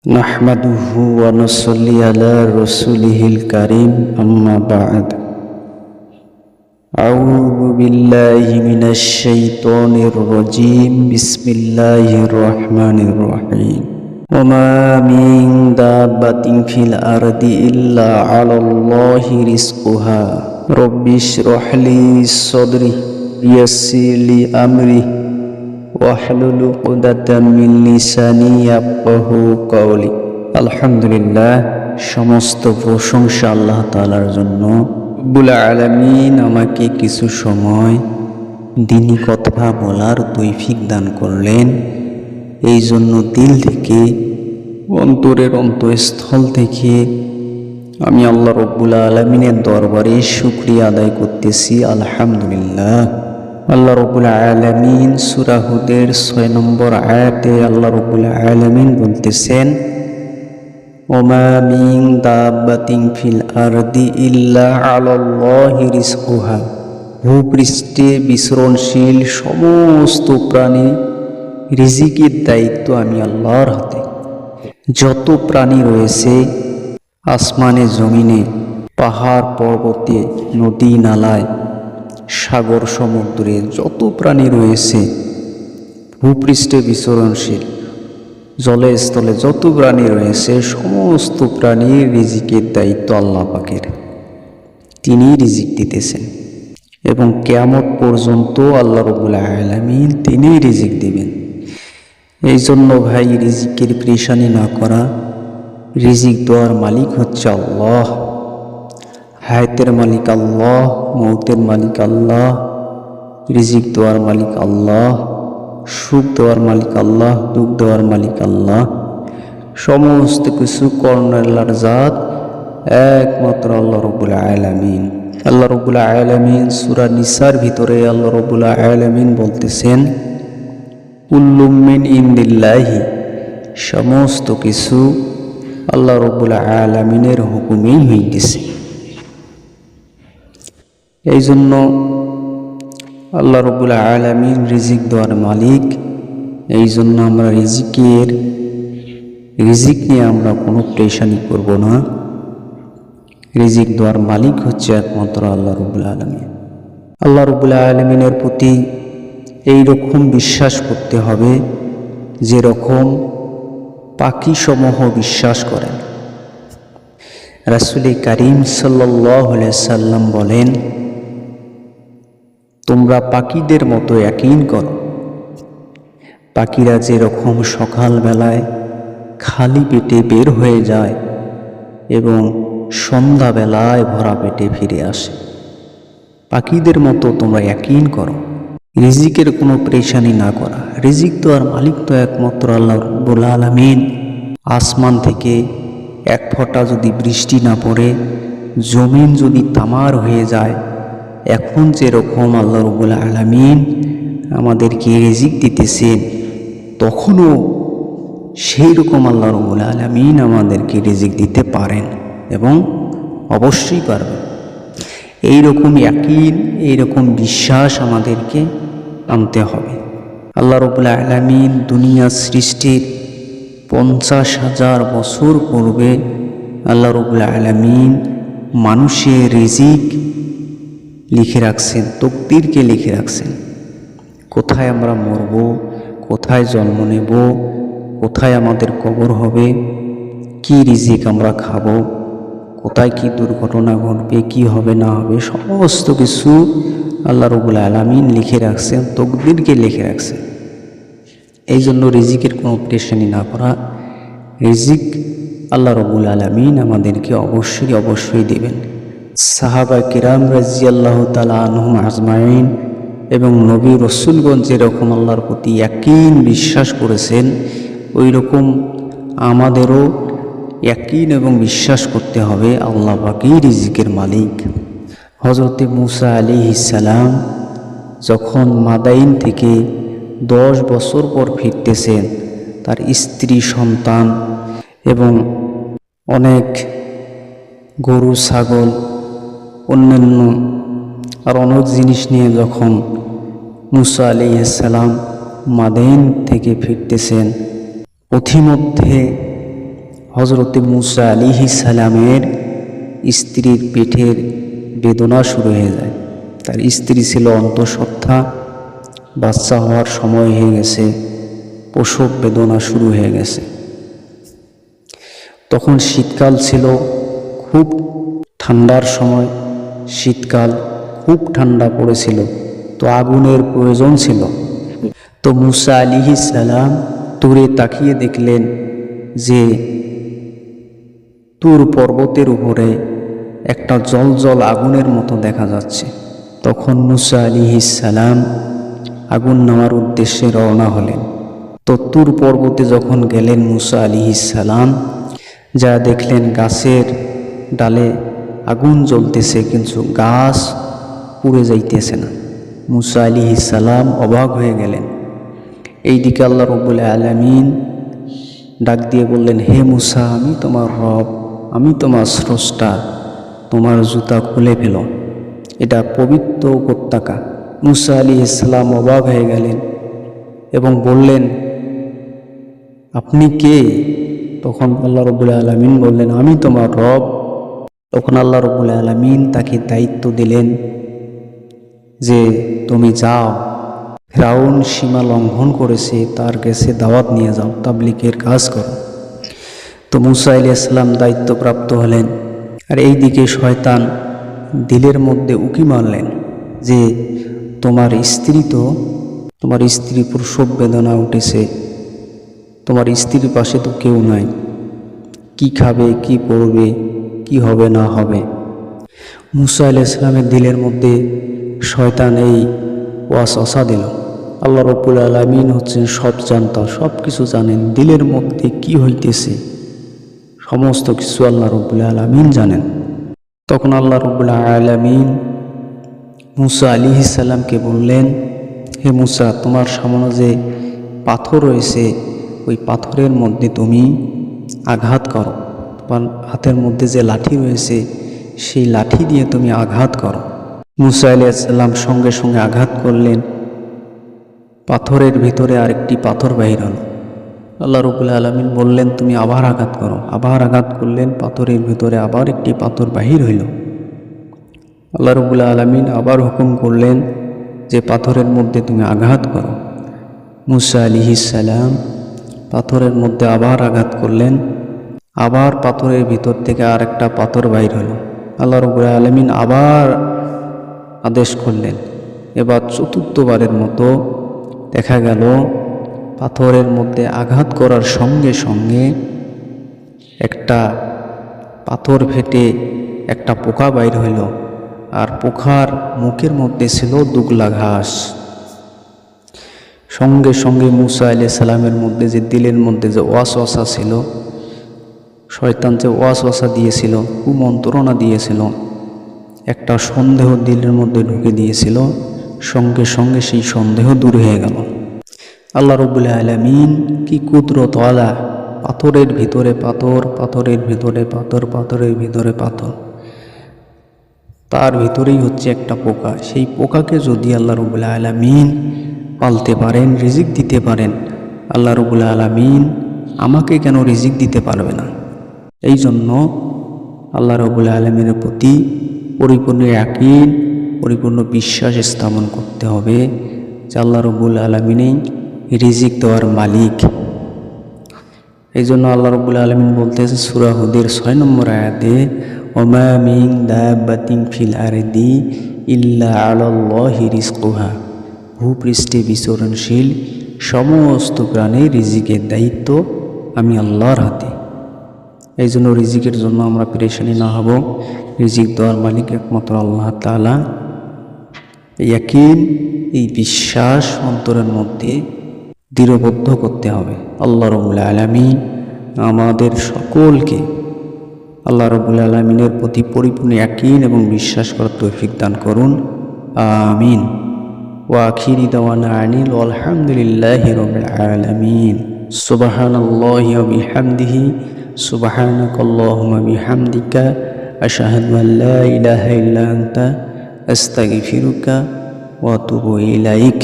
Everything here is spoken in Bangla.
নাহমাদুহু ওয়া নুসাল্লি আলা রাসূলিহিল কারীম আম্মা বা'দ। আউযু বিল্লাহি মিনাশ শাইতানির রাজীম। বিসমিল্লাহির রহমানির রহিম। ওয়া মা মিন দাব্বাতিন ফিল আরদি ইল্লা আলাল্লাহি রিজকুহা। রাব্বিশরাহ লি সাদরি ওয়াইয়াসসির লি আমরি ওয়াহলুল উকদাতাম মিন লিসানি ইয়াফকাহু কওলি। আলহামদুলিল্লাহ, সমস্ত প্রশংসা আল্লাহ তাআলার জন্য। রব্বুল আলামিন আমাকে কিছু সময় দ্বীনি কথা বলার তৌফিক দান করলেন। এই জন্য দিল থেকে, অন্তরের অন্তঃস্থল থেকে আমি আল্লাহ রব্বুল আলামিনের দরবারে শুকরিয়া আদায় করতেছি। আলহামদুলিল্লাহ। আল্লাহ রব্বুল আলামিন সূরা হুদের 6 নম্বর আয়াতে আল্লাহ রব্বুল আলামিন বলতেছেন, ওমা মিন দাব্বাতিন ফিল আরদি ইল্লা আলাল্লাহি রিজকুহা। ভূপৃষ্ঠে বিচরণশীল সমস্ত প্রাণী রিজিকের দায়িত্ব আমি আল্লাহর হাতে। যত প্রাণী রয়েছে আসমানে, জমিনে, পাহাড় পর্বতে, নদী নালায়, সাগর সমুদ্রে যত প্রাণী রয়েছে, ভূপৃষ্ঠে বিচরণশীল, জলে স্থলে যত প্রাণী রয়েছে, সমস্ত প্রাণীর রিজিকের দায়িত্ব আল্লাহ পাকের। তিনি রিজিক দিতেছেন এবং কিয়ামত পর্যন্ত আল্লাহ রাব্বুল আলামিন তিনি রিজিক দিবেন। এই জন্য ভাই, রিজিকের পেরেশানি না করা। রিজিক দেওয়ার মালিক হচ্ছে আল্লাহ। হায়াতের মালিক আল্লাহ, মৌতের মালিক আল্লাহ, রিজিক দেওয়ার মালিক আল্লাহ, সুখ দেওয়ার মালিক আল্লাহ, দুঃখ দেওয়ার মালিক আল্লাহ। সমস্ত কিছু কর্ণের জাত একমাত্র আল্লাহ রাব্বুল আলামিন। আল্লাহ রাব্বুল আলামিন সূরা নিসার ভিতরে আল্লাহ রাব্বুল আলামিন বলতেছেন, কুল্লু মিন ইনদিল্লাহি। সমস্ত কিছু আল্লাহ রাব্বুল আলামিনের হুকুমেই হইতেছে। এই জন্য আল্লাহ রাব্বুল আলামিন রিজিক দেওয়ার মালিক। এই জন্য আমরা রিজিক নিয়ে আমরা কোনো পেরেশানি করব না। রিজিক দেওয়ার মালিক হচ্ছে একমাত্র আল্লাহ রাব্বুল আলামিন। আল্লাহ রাব্বুল আলামিনের প্রতি এই রকম বিশ্বাস করতে হবে যেরকম পাখিসমূহ বিশ্বাস করেন। রাসূল কারীম সাল্লাল্লাহু আলাইহি সাল্লাম বলেন, তোমরা পাখিদের মতো ইয়াকিন করো। পাখিরা যেরকম সকালবেলায় খালি পেটে বের হয়ে যায় এবং সন্ধ্যাবেলায় ভরা পেটে ফিরে আসে, পাখিদের মতো তোমরা ইয়াকিন করো। রিজিকের কোনো পেরেশানি না করা। রিজিক তো আর মালিক তো একমাত্র আল্লাহ রাব্বুল আলামিন। আসমান থেকে এক ফোঁটা যদি বৃষ্টি না পড়ে, জমিন যদি তামার হয়ে যায়, এখন যেরকম আল্লাহ রাব্বুল আলামিন আমাদেরকে রিজিক দিতেছেন, তখনও সেই রকম আল্লাহ রাব্বুল আলামিন আমাদেরকে রিজিক দিতে পারেন এবং অবশ্যই পারবেন। এইরকম ইয়াকিন, এইরকম বিশ্বাস আমাদেরকে আনতে হবে। আল্লাহ রাব্বুল আলামিন দুনিয়া সৃষ্টির 50,000 বছর পূর্বে আল্লাহ রাব্বুল আলামিন মানুষের রিজিক লিখে রাখছেন, তকদিরকে লিখে রাখছেন। কোথায় আমরা মরব, কোথায় জন্ম নেব, কোথায় আমাদের কবর হবে, কি রিজিক আমরা খাব, কোথায় কি দুর্ঘটনা ঘটবে, কি হবে না হবে, সমস্ত কিছু আল্লাহ রাব্বুল আলামিন লিখে রাখছেন, তকদিরকে লিখে রাখছেন। এই জন্য রিজিকের কোনো পেরেশানি না করা। রিজিক আল্লাহ রাব্বুল আলামিন আমাদেরকে অবশ্যই দেবেন। সাহাবা কিরাম রাদিয়াল্লাহু তাআলা আনহুম আজমাইন এবং নবী রাসূলগণ যেরকম আল্লাহর প্রতি ইয়াকিন বিশ্বাস করেছেন, ওই রকম আমাদেরও ইয়াকিন এবং বিশ্বাস করতে হবে আল্লাহ পাকই রিজিকের মালিক। হযরত মূসা আলাইহিস সালাম যখন মাদাইন থেকে 10 বছর পর ফিরতেছেন, তার স্ত্রী, সন্তান এবং অনেক গরু, ছাগল, অন্যান্য আর অনেক জিনিস নিয়ে যখন মূসা আলাইহিস সালাম মাদাইন থেকে ফিরতেছেন, পথিমধ্যে হযরতে মূসা আলাইহিস সালামের স্ত্রীর পেটের বেদনা শুরু হয়ে যায়। তার স্ত্রী ছিল অন্তঃসত্ত্বা, বাচ্চা হওয়ার সময় হয়ে গেছে, প্রসব বেদনা শুরু হয়ে গেছে। তখন শীতকাল ছিল, খুব ঠান্ডার সময়, শীতকাল খুব ঠান্ডা পড়েছিল, তো আগুনের প্রয়োজন ছিল। তো মূসা আলাইহিস সালাম দূরে তাকিয়ে দেখলেন যে তুর পর্বতের উপরে একটা জ্বলজ্বল আগুনের মতো দেখা যাচ্ছে। তখন মূসা আলাইহিস সালাম আগুন নেওয়ার উদ্দেশ্যে রওনা হলেন। তো তুর পর্বতে যখন গেলেন মূসা আলাইহিস সালাম, যা দেখলেন গাছের ডালে আগুন জ্বলতেছে, কিন্তু গাছ পুড়ে যাইতেছে না। মূসা আলাইহিস সালাম অবাক হয়ে গেলেন। এইদিকে আল্লাহ রাব্বুল আলামিন ডাক দিয়ে বললেন, হে মূসা, আমি তোমার রব, আমি তোমার স্রষ্টা, তোমার জুতা খুলে ফেলো, এটা পবিত্র উপত্যকা। মূসা আলাইহিস সালাম অবাক হয়ে গেলেন এবং বললেন, আপনি কে? তখন আল্লাহ রাব্বুল আলামিন বললেন, আমি তোমার রব। তখন আল্লাহ রাব্বুল আলামিন তাকে দায়িত্ব দিলেন যে তুমি যাও, ফিরআউন সীমা লঙ্ঘন করেছে, তার কাছে দাওয়াত নিয়ে যাও, তাবলীগের কাজ করো। তো মূসা আলাইহিস সালাম দায়িত্বপ্রাপ্ত হলেন। আর এইদিকে শয়তান দিলের মধ্যে উকি মারলেন যে তোমার স্ত্রী প্রসব বেদনা উঠেছে, তোমার স্ত্রীর পাশে তো কেউ নাই, কি খাবে, কি পড়বে, কি হবে না হবে। মূসা আলাইহিস সালামের দিলের মধ্যে শয়তান এই ওয়াসওয়াসা দিল। আল্লাহ রাব্বুল আলামিন হচ্ছেন সব জানতা, সব কিছু জানেন, দিলের মধ্যে কি হইতেছে সমস্ত কিছু আল্লাহ রাব্বুল আলামিন জানেন। তখন আল্লাহ রাব্বুল আলামিন মূসা আলাইহিস সালামকে বললেন, হে মূসা, তোমার সামনে যে পাথর রয়েছে, ওই পাথরের মধ্যে তুমি আঘাত করো। তোমার হাতের মধ্যে যে লাঠি রয়েছে, সেই লাঠি দিয়ে তুমি আঘাত করো। মূসা আলাইহিস সালাম সঙ্গে সঙ্গে আঘাত করলেন। পাথরের ভিতরে আরেকটি পাথর বাহির হলো। আল্লাহ রাব্বুল আলামিন বললেন, তুমি আবার আঘাত করো। আবার আঘাত করলেন, পাথরের ভিতরে আবার একটি পাথর বাহির হইল। আল্লাহ রাব্বুল আলামিন আবার হুকুম করলেন যে পাথরের মধ্যে তুমি আঘাত করো। মূসা আলাইহিস সালাম পাথরের মধ্যে আবার আঘাত করলেন, আবার পাথরের ভিতর থেকে আরেকটা পাথর বাহির হলো। আল্লাহ রাব্বুল আলামিন আবার আদেশ করলেন। এবার চতুর্থবারের মতো দেখা গেল পাথরের মধ্যে আঘাত করার সঙ্গে সঙ্গে একটা পাথর ফেটে একটা পোকা বাইর হইল, আর পোকার মুখের মধ্যে ছিল দুগলা ঘাস। সঙ্গে সঙ্গে মূসা আলাইহিস সালামের মধ্যে যে দিলের মধ্যে যে ওয়াসওয়াসা ছিল, শয়তান যে ওয়াসওয়াসা দিয়েছিল, কুমন্ত্রণা দিয়েছিল, একটা সন্দেহ দিলের মধ্যে ঢুকে দিয়েছিল, সঙ্গে সঙ্গে সেই সন্দেহ দূর হয়ে গেল। আল্লাহ রাব্বুল আলামিন কি কুদরত ওয়ালা, পাথরের ভিতরে পাথর, পাথরের ভিতরে পাথর, পাথরের ভিতরে পাথর, তার ভিতরেই হচ্ছে একটা পোকা। সেই পোকাকে যদি আল্লাহ রাব্বুল আলামিন পালতে পারেন, রিজিক দিতে পারেন, আল্লাহ রাব্বুল আলামিন আমাকে কেন রিজিক দিতে পারবে না? এই জন্য আল্লাহ রাব্বুল আলামিনের প্রতি পরিপূর্ণ ইয়াকিন, পরিপূর্ণ বিশ্বাস স্থাপন করতে হবে যে আল্লাহ রাব্বুল আলামিনই রিজিক দেওয়ার মালিক। এই জন্য আল্লাহ রাব্বুল আলামিন বলতেছে সূরা হুদের 6 নম্বর আয়াতে, ওমা মিন দাব্বাতিন ফিল আরদি ইল্লা আলাল্লাহি রিজকুহা, ভূপৃষ্ঠে বিচরণশীল সমস্ত প্রাণীর রিজিকের দায়িত্ব আমি আল্লাহর হাতে। এই জন্য রিজিকের জন্য আমরা পেরেশানি না হব। রিজিক দেওয়ার মালিক একমাত্র আল্লাহ তাআলা। ইয়াকিন, এই বিশ্বাস অন্তরের মধ্যে দৃঢ়বদ্ধ করতে হবে। আল্লাহ রাব্বুল আলামিন আমাদের সকলকে আল্লাহ রাব্বুল আলামিনের প্রতি পরিপূর্ণ ইয়াকিন এবং বিশ্বাস করার তৌফিক দান করুন, আমিন। ওয়া আখিরি দাওয়ানা আনিল আলহামদুলিল্লাহি রাব্বিল আলামিন। সুবহানাল্লাহি ওয়া বিহামদিহি, সুবহানাকাল্লাহুম্মা বিহামদিকা, আশহাদু আল লা ইলাহা ইল্লা আনতা, আস্তাগফিরুকা ওয়া আতুবু ইলাইক।